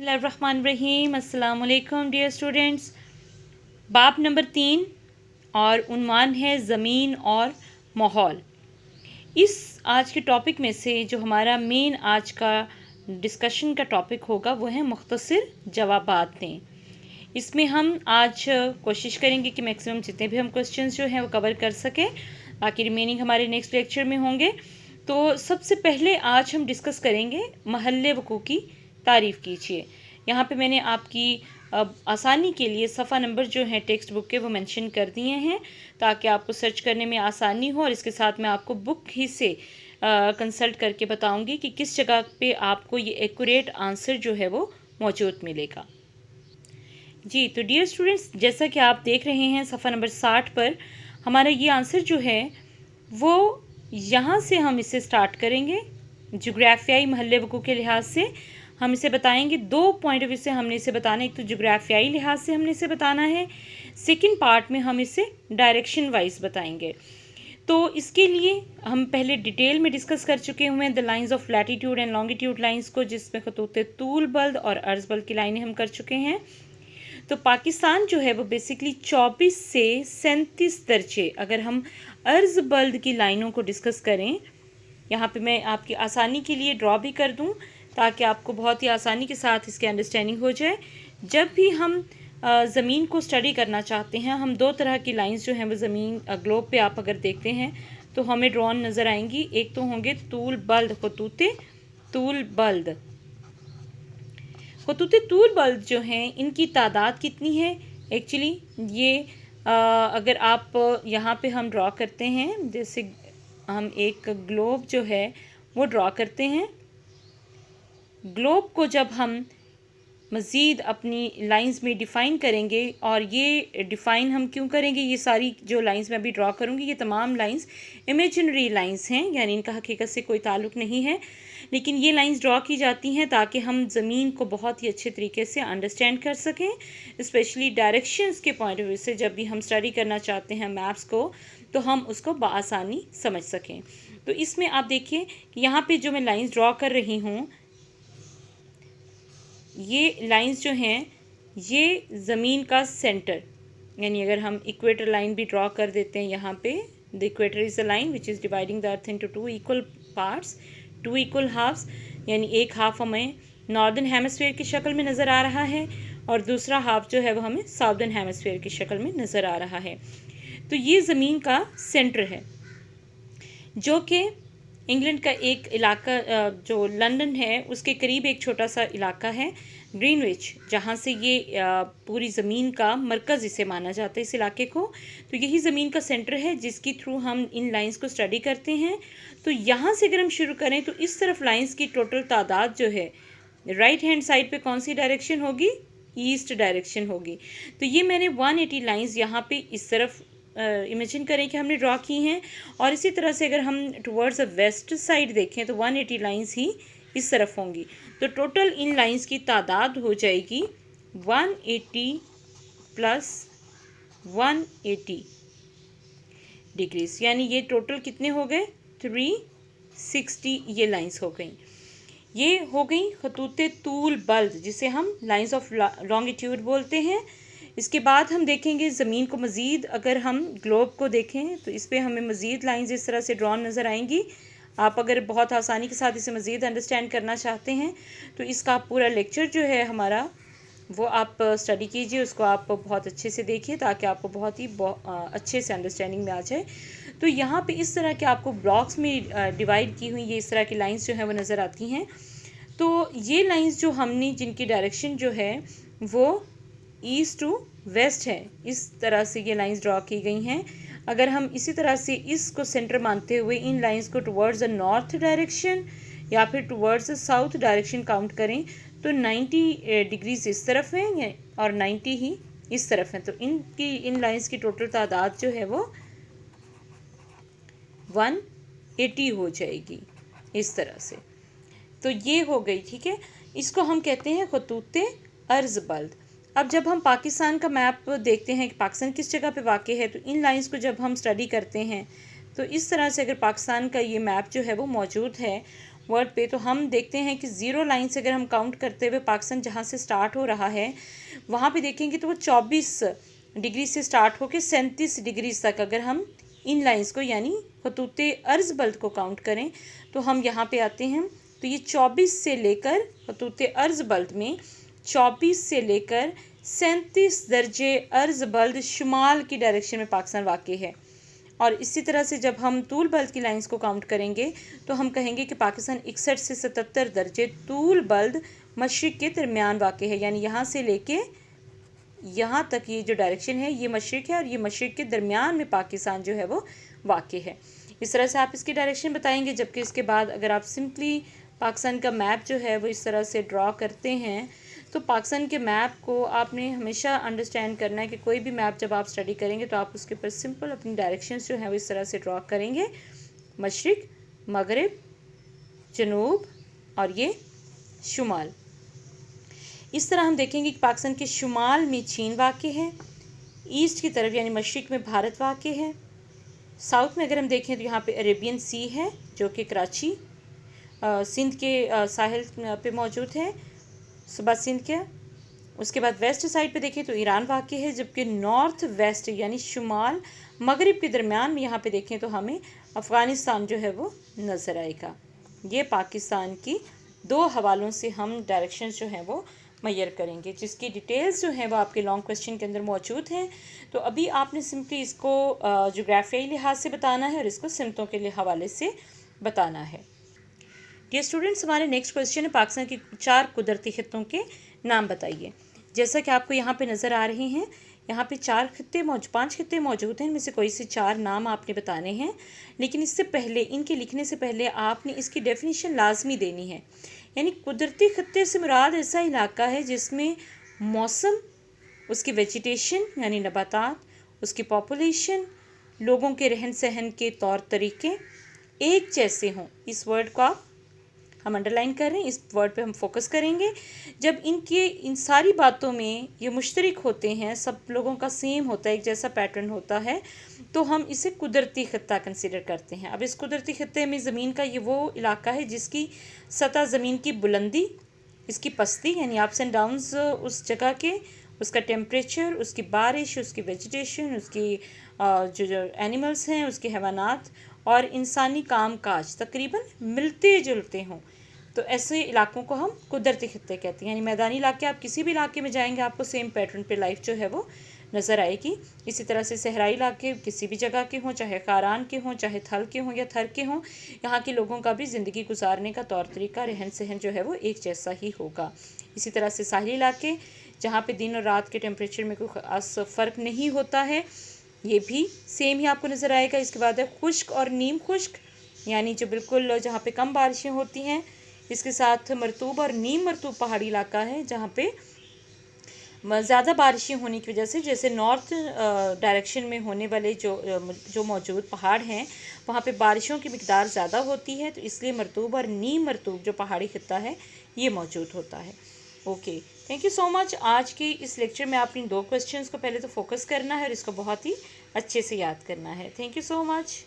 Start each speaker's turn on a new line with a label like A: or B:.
A: बिस्मिल्लाहिर्रहमानिर्रहीम। अस्सलाम वालेकुम डियर स्टूडेंट्स। बाब नंबर 3 और उन्वान है ज़मीन और माहौल। इस आज के टॉपिक में से जो हमारा मेन आज का डिस्कशन का टॉपिक होगा वो है मुख्तसर जवाबात दें। इसमें हम आज कोशिश करेंगे कि मैक्सिमम जितने भी हम क्वेश्चंस जो हैं वो कवर कर सकें, बाकी रिमेनिंग हमारे नेक्स्ट लेक्चर में होंगे। तो सबसे पहले आज हम डिस्कस करेंगे महल्ले वक़ू की तारीफ़ कीजिए। यहाँ पे मैंने आपकी आसानी के लिए सफ़ा नंबर जो हैं टेक्स्ट बुक के वो मेंशन कर दिए हैं ताकि आपको सर्च करने में आसानी हो, और इसके साथ मैं आपको बुक ही से कंसल्ट करके बताऊंगी कि किस जगह पे आपको ये एक्यूरेट आंसर जो है वो मौजूद मिलेगा। जी तो डियर स्टूडेंट्स, जैसा कि आप देख रहे हैं सफ़ा नंबर 60 पर हमारा ये आंसर जो है वो यहाँ से हम इसे स्टार्ट करेंगे। जोग्राफियाई महल्ले वक़ू के लिहाज से हम इसे बताएंगे। दो पॉइंट ऑफ व्यू से हमने इसे बताना है। एक तो जोग्राफियाई लिहाज से हमने इसे बताना है, सेकंड पार्ट में हम इसे डायरेक्शन वाइज बताएंगे। तो इसके लिए हम पहले डिटेल में डिस्कस कर चुके हुए हैं the lines of latitude and longitude lines को, जिसमें खतूत तूल बल्द और अर्ज बल्द की लाइनें हम कर चुके हैं। तो पाकिस्तान जो है वो बेसिकली 24 से 37 दर्जे, अगर हम अर्ज बल्द की लाइनों को डिस्कस करें, यहाँ पे मैं आपकी आसानी के लिए ड्रॉ भी कर दूँ ताकि आपको बहुत ही आसानी के साथ इसकी अंडरस्टैंडिंग हो जाए। जब भी हम ज़मीन को स्टडी करना चाहते हैं, हम दो तरह की लाइंस जो हैं वो ज़मीन ग्लोब पे आप अगर देखते हैं तो हमें ड्रॉन नज़र आएंगी। एक तो होंगे तूल बल्द, खतूते तूल बल्द। खतूते तूल बल्द जो हैं इनकी तादाद कितनी है? एक्चुअली ये अगर आप यहाँ पे हम ड्रॉ करते हैं, जैसे हम एक ग्लोब जो है वो ड्रॉ करते हैं। ग्लोब को जब हम मज़ीद अपनी लाइंस में डिफ़ाइन करेंगे, और ये डिफ़ाइन हम क्यों करेंगे, ये सारी जो लाइंस मैं अभी ड्रॉ करूँगी ये तमाम लाइंस इमेजिनरी लाइंस हैं, यानी इनका हकीकत से कोई ताल्लुक़ नहीं है, लेकिन ये लाइंस ड्रॉ की जाती हैं ताकि हम ज़मीन को बहुत ही अच्छे तरीके से अंडरस्टैंड कर सकें, स्पेशली डायरेक्शंस के पॉइंट ऑफ व्यू से। जब भी हम स्टडी करना चाहते हैं मैप्स को तो हम उसको बआसानी समझ सकें। तो इसमें आप देखिए कि यहाँ पे जो मैं लाइंस ड्रॉ कर रही हूँ, ये लाइंस जो हैं ये ज़मीन का सेंटर, यानी अगर हम इक्वेटर लाइन भी ड्रॉ कर देते हैं यहाँ पे, the equator is a line which is dividing the earth into two equal parts, two equal halves, यानी एक हाफ हमें नॉर्दर्न हेमिस्फीयर की शक्ल में नज़र आ रहा है और दूसरा हाफ जो है वो हमें साउदर्न हेमिस्फीयर की शक्ल में नज़र आ रहा है। तो ये ज़मीन का सेंटर है, जो कि इंग्लैंड का एक इलाका जो लंदन है उसके करीब एक छोटा सा इलाका है ग्रीनविच, जहाँ से ये पूरी ज़मीन का मरकज़ इसे माना जाता है, इस इलाके को। तो यही ज़मीन का सेंटर है जिसकी थ्रू हम इन लाइंस को स्टडी करते हैं। तो यहाँ से अगर हम शुरू करें तो इस तरफ लाइंस की टोटल तादाद जो है, राइट हैंड साइड पे कौन सी डायरेक्शन होगी? ईस्ट डायरेक्शन होगी। तो ये मैंने 180 लाइंस यहाँ पे इस तरफ इमेजिन करें कि हमने ड्रॉ की हैं, और इसी तरह से अगर हम टुवर्ड्स द वेस्ट साइड देखें तो 180 लाइंस ही इस तरफ होंगी। तो टोटल इन लाइंस की तादाद हो जाएगी 180 प्लस 180 डिग्रीज, यानी ये टोटल कितने हो गए? 360 ये लाइंस हो गई। ये हो गई खतूते तूल बल्द, जिसे हम लाइंस ऑफ लॉन्गिट्यूड बोलते हैं। इसके बाद हम देखेंगे ज़मीन को मज़ीद, अगर हम ग्लोब को देखें तो इस पर हमें मज़ीद लाइंस इस तरह से ड्रॉन नज़र आएंगी। आप अगर बहुत आसानी के साथ इसे मज़ीद अंडरस्टैंड करना चाहते हैं तो इसका पूरा लेक्चर जो है हमारा वो आप स्टडी कीजिए, उसको आप बहुत अच्छे से देखिए ताकि आपको बहुत ही अच्छे से अंडरस्टैंडिंग में आ जाए। तो यहाँ पे इस तरह के आपको ब्लॉक्स में डिवाइड की हुई ये इस तरह की लाइंस जो है वो नज़र आती हैं। तो ये लाइंस जो हमने, जिनकी डायरेक्शन जो है वो ईस्ट टू वेस्ट है, इस तरह से ये लाइंस ड्रॉ की गई हैं। अगर हम इसी तरह से इसको सेंटर मानते हुए इन लाइंस को टुवर्ड्स द नॉर्थ डायरेक्शन या फिर towards the south direction count करें तो 90 डिग्रीज इस तरफ हैं और 90 ही इस तरफ हैं। तो इन लाइंस की टोटल तादाद जो है वो 180 हो जाएगी इस तरह से। तो ये हो गई, ठीक है। इसको हम कहते हैं खतूते अर्ज बल्द। अब जब हम पाकिस्तान का मैप देखते हैं कि पाकिस्तान किस जगह पे वाक़ है, तो इन लाइंस को जब हम स्टडी करते हैं तो इस तरह से अगर पाकिस्तान का ये मैप जो है वो मौजूद है, वर्ड पे, तो हम देखते हैं कि 0 लाइन से अगर हम काउंट करते हुए पाकिस्तान जहाँ से स्टार्ट हो रहा है वहाँ पे देखेंगे तो वो 24 डिग्री से स्टार्ट होकर 37 डिग्री तक अगर हम इन लाइंस को यानी खतूते अर्ज बल्द को काउंट करें तो हम यहाँ पे आते हैं। तो ये 24 से लेकर खतूते अर्ज बल्द में 24 से लेकर 37 दर्जे अर्ज बल्द शुमाल की डायरेक्शन में पाकिस्तान वाक़ई है। और इसी तरह से जब हम तूल बल्द की लाइंस को काउंट करेंगे तो हम कहेंगे कि पाकिस्तान 61 से 77 दर्जे तूल बल्द मशरिक़ के दरमियान वाक़ई है, यानी यहाँ से लेके यहाँ तक ये जो डायरेक्शन है ये मशरिक़ है और ये मशरिक़ के दरमियान में पाकिस्तान जो है वो वाक़ई है। इस तरह से आप इसकी डायरेक्शन बताएंगे। जबकि इसके बाद अगर आप सिंपली पाकिस्तान का मैप जो है वो इस तरह से ड्रॉ करते हैं तो पाकिस्तान के मैप को आपने हमेशा अंडरस्टैंड करना है कि कोई भी मैप जब आप स्टडी करेंगे तो आप उसके ऊपर सिंपल अपनी डायरेक्शंस जो है वो इस तरह से ड्रॉ करेंगे, मशरिक़, मगरिब, जनूब और ये शुमाल। इस तरह हम देखेंगे कि पाकिस्तान के शुमाल में चीन वाक़ई है, ईस्ट की तरफ यानी मशरिक़ में भारत वाक़ई है, साउथ में अगर हम देखें तो यहाँ पे अरेबियन सी है जो कि कराची सिंध के साहिल पे मौजूद है, सुबह सिंध के। उसके बाद वेस्ट साइड पे देखें तो ईरान वाक़ई है, जबकि नॉर्थ वेस्ट यानी शुमाल मगरिब के दरमियान में यहाँ पे देखें तो हमें अफ़गानिस्तान जो है वो नज़र आएगा। ये पाकिस्तान की 2 हवालों से हम डायरेक्शंस जो हैं वो मैयर करेंगे, जिसकी डिटेल्स जो हैं वो आपके लॉन्ग क्वेश्चन के अंदर मौजूद हैं। तो अभी आपने सिंपली इसको जोग्राफियाई लिहाज से बताना है और इसको सिमतों के हवाले से बताना है। डियर स्टूडेंट्स, हमारे नेक्स्ट क्वेश्चन है पाकिस्तान के 4 कुदरती खित्तों के नाम बताइए। जैसा कि आपको यहाँ पे नज़र आ रहे हैं, यहाँ पे 5 खित्ते मौजूद हैं, इनमें से कोई से 4 नाम आपने बताने हैं। लेकिन इससे पहले, इनके लिखने से पहले आपने इसकी डेफिनेशन लाजमी देनी है। यानी कुदरती खित्ते से मुराद ऐसा इलाका है जिसमें मौसम, उसकी वेजिटेशन यानी नबातात, उसकी पॉपुलेशन, लोगों के रहन सहन के तौर तरीके एक जैसे हों। इस वर्ड को आप हम अंडरलाइन कर रहे हैं, इस वर्ड पे हम फोकस करेंगे। जब इन सारी बातों में ये मुश्तरक होते हैं, सब लोगों का सेम होता है, एक जैसा पैटर्न होता है, तो हम इसे कुदरती खित्ता कंसीडर करते हैं। अब इस कुदरती खित्ते में ज़मीन का ये वो इलाका है जिसकी सतह ज़मीन की बुलंदी, इसकी पस्ती यानी अप्स एंड डाउन्स उस जगह के, उसका टेम्परेचर, उसकी बारिश, उसकी वेजिटेशन, उसकी जो एनिमल्स हैं, उसके हैवानात और इंसानी काम काज तकरीबन मिलते जुलते हों, तो ऐसे इलाकों को हम कुदरती खित्ते कहते हैं। यानी मैदानी इलाके, आप किसी भी इलाके में जाएंगे आपको सेम पैटर्न पे लाइफ जो है वो नज़र आएगी। इसी तरह से सहराई इलाके किसी भी जगह के हों, चाहे खारान के हों, चाहे थल के हों या थर के हों, यहाँ के लोगों का भी ज़िंदगी गुजारने का तौर तरीका, रहन सहन जो है वो एक जैसा ही होगा। इसी तरह से साहिली इलाके जहाँ पे दिन और रात के टेम्परेचर में कोई ख़ास फ़र्क नहीं होता है, ये भी सेम ही आपको नज़र आएगा। इसके बाद है खुश्क और नीम खुश्क, यानी जो बिल्कुल जहाँ पे कम बारिशें होती हैं। इसके साथ मरतूब और नीम मरतूब पहाड़ी इलाका है जहाँ पे ज़्यादा बारिशें होने की वजह से, जैसे नॉर्थ डायरेक्शन में होने वाले जो मौजूद पहाड़ हैं वहाँ पे बारिशों की मिकदार ज़्यादा होती है, तो इसलिए मरतूब और नीम मरतूब जो पहाड़ी खित्ता है ये मौजूद होता है। Okay, thank you so much. आज के इस लेक्चर में आपने 2 क्वेश्चंस को पहले तो फोकस करना है और इसको बहुत ही अच्छे से याद करना है। Thank you so much.